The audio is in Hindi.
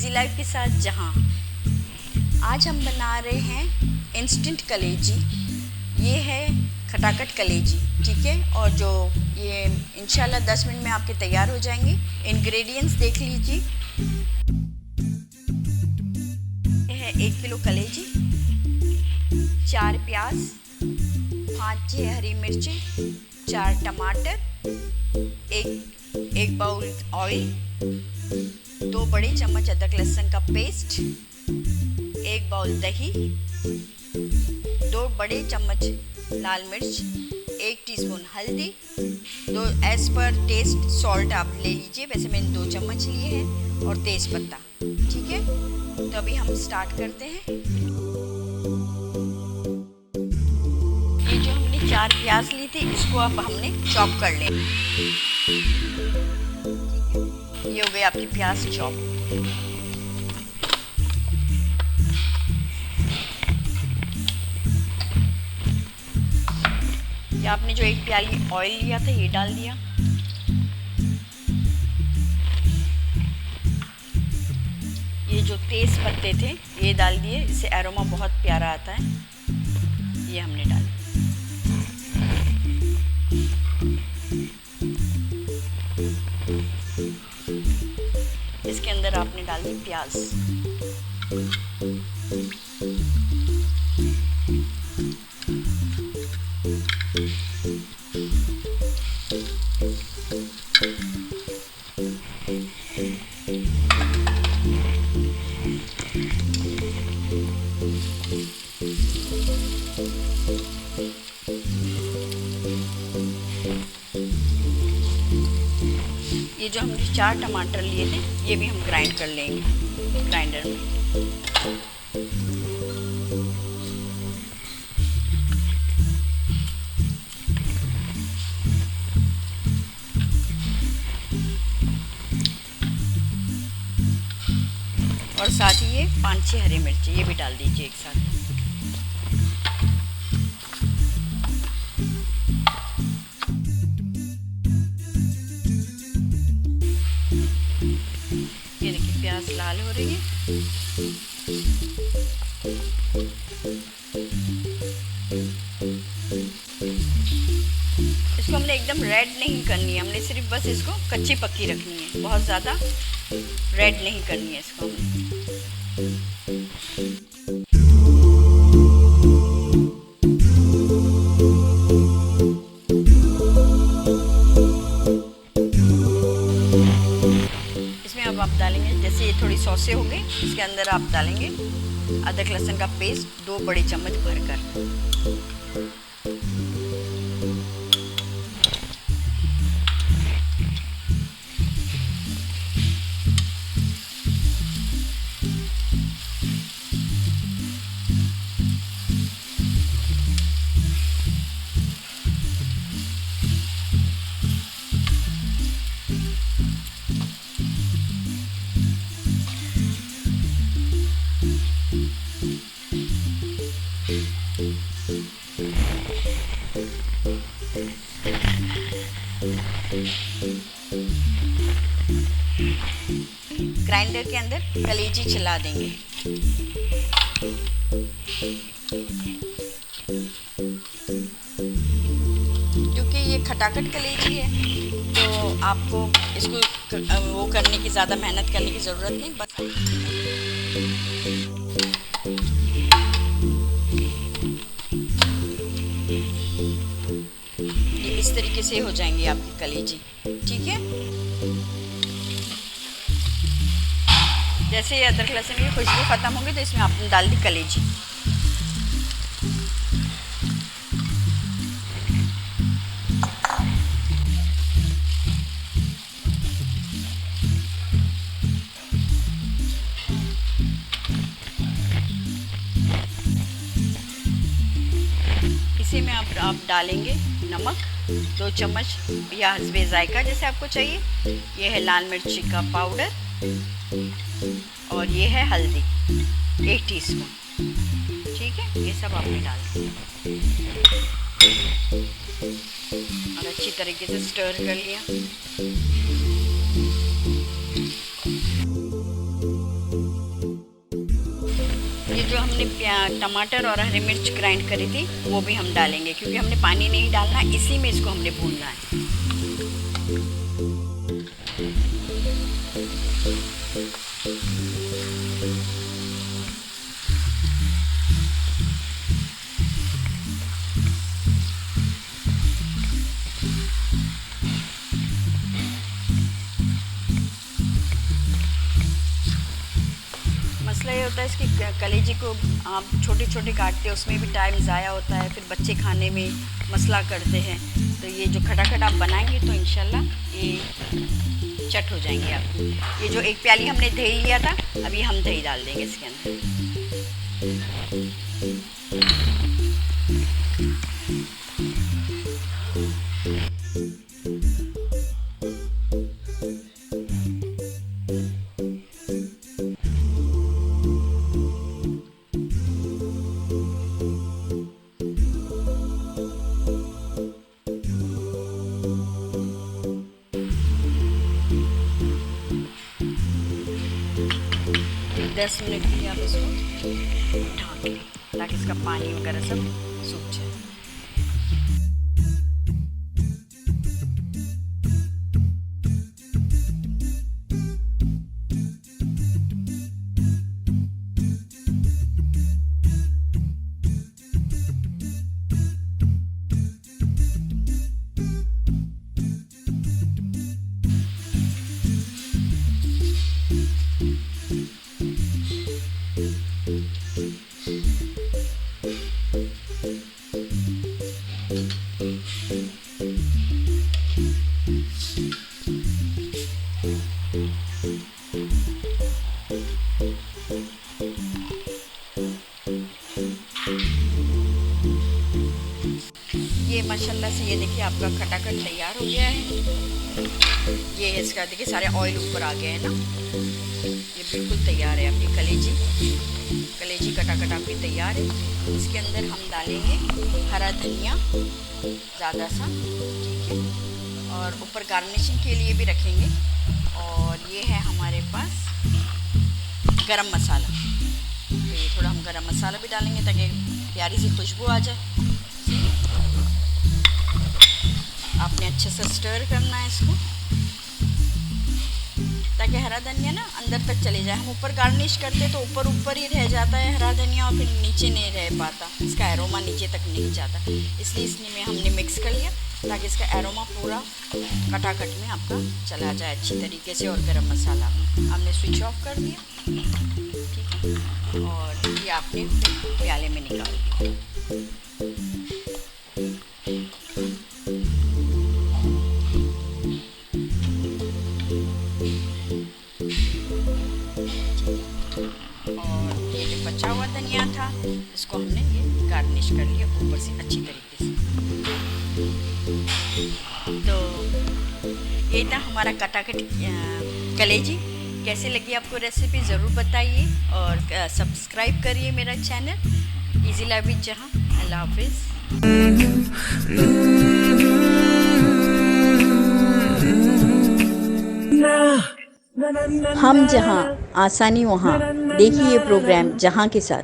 बिजी लाइफ के साथ जहाँ। आज हम बना रहे हैं इंस्टेंट कलेजी। ये है खटाखट कलेजी, ठीक है। और जो ये इंशाल्लाह 10 मिनट में आपके तैयार हो जाएंगे। इंग्रेडिएंट्स देख लीजिए। ये है 1 किलो कलेजी, 4 प्याज, 5-6 हरी मिर्चें, 4 टमाटर, एक बाउल ऑयल, 2 बड़े चम्मच अदरक लहसुन का पेस्ट, 1 बाउल दही, 2 बड़े चम्मच लाल मिर्च, 1 टीस्पून हल्दी, 2 एज पर टेस्ट सॉल्ट आप ले लीजिए। वैसे मैंने 2 चम्मच लिए हैं, और तेज पत्ता, ठीक है। तो अभी हम स्टार्ट करते हैं। ये जो हमने 4 प्याज ली थी, इसको अब हमने चॉप कर लें। ये हो गए आपकी प्याज चॉप। ये आपने जो 1 प्याली ऑयल लिया था, ये डाल दिया। ये जो तेज पत्ते थे, ये डाल दिए। इससे एरोमा बहुत प्यारा आता है। ये हमने डाल दिया। इसके अंदर आपने डाल दी प्याज। ये जो हमने 4 टमाटर लिए थे, ये भी हम ग्राइंड कर लेंगे ग्राइंडर में। और साथ ही ये 5-6 हरी मिर्ची, ये भी डाल दीजिए एक साथ। ये देखिए प्याज लाल हो रही है। इसको हमने एकदम रेड नहीं करनी है, हमने सिर्फ बस इसको कच्ची पक्की रखनी है। बहुत ज़्यादा रेड नहीं करनी है इसको हमने। अब आप डालेंगे, जैसे ये थोड़ी सॉसे हो गई, इसके अंदर आप डालेंगे अदरक लहसुन का पेस्ट 2 बड़े चम्मच भरकर। ग्राइंडर के अंदर कलेजी चला देंगे। क्योंकि ये खटाखट कलेजी है, तो आपको इसको वो करने की, ज़्यादा मेहनत करने की ज़रूरत नहीं। बस ये इस तरीके से हो जाएंगी आपकी कलेजी, ठीक है। जैसे अदरक लहसुन की खुशबू ख़त्म होगी, तो इसमें आपने डाल दी कलेजी। इसी में आप डालेंगे नमक 2 चम्मच या हस्बे जायका जैसे आपको चाहिए। ये है लाल मिर्ची का पाउडर, और ये है हल्दी 1 टीस्पून, ठीक है। ये सब आपने डाल दिया और अच्छी तरीके से स्टर कर लिया। जो हमने टमाटर और हरी मिर्च ग्राइंड करी थी वो भी हम डालेंगे, क्योंकि हमने पानी नहीं डालना, इसी में इसको हमने भूनना है। मसला ये होता है इसकी कलेजी को आप छोटे छोटे काटते हैं, उसमें भी टाइम ज़ाया होता है, फिर बच्चे खाने में मसला करते हैं। तो ये जो खटाखट आप बनाएंगे तो इंशाल्लाह ये चट हो जाएंगे आप। ये जो एक प्याली हमने दही लिया था, अभी हम दही डाल देंगे इसके अंदर। दस मिनट के लिए आप इसको ढक लें ताकि इसका पानी वगैरह सब सूख जाए। ये माशाल्लाह से ये देखिए आपका खटाखट तैयार हो गया है। ये है इसका, देखिए सारे ऑयल ऊपर आ गए हैं ना। ये बिल्कुल तैयार है आपकी कलेजी खटाखट आपकी तैयार है। इसके अंदर हम डालेंगे हरा धनिया ज़्यादा सा, ठीक है, और ऊपर गार्निशिंग के लिए भी रखेंगे। और ये है हमारे पास गरम मसाला, तो ये थोड़ा हम गरम मसाला भी डालेंगे ताकि प्यारी सी खुशबू आ जाए। आपने अच्छे से स्टर करना है इसको ताकि हरा धनिया ना अंदर तक चले जाए। हम ऊपर गार्निश करते तो ऊपर ऊपर ही रह जाता है हरा धनिया और फिर नीचे नहीं रह पाता, इसका एरोमा नीचे तक नहीं जाता। इसलिए इसमें हमने मिक्स कर लिया ताकि इसका एरोमा पूरा खटाखट में आपका चला जाए अच्छी तरीके से। और गरम मसाला हमने स्विच ऑफ कर दिया, ठीक है, और ये आपने प्याले में निकाल दिया। और ये जो बचा हुआ धनिया था इसको हमने ये गार्निश कर लिया ऊपर से अच्छी तरीके से। तो ये था हमारा खटाखट कलेजी। कैसे लगी आपको रेसिपी ज़रूर बताइए और सब्सक्राइब करिए मेरा चैनल इजी लाइफ विद जहां। अल्लाह हाफिज़। हम जहां आसानी वहां, देखिए प्रोग्राम जहां के साथ।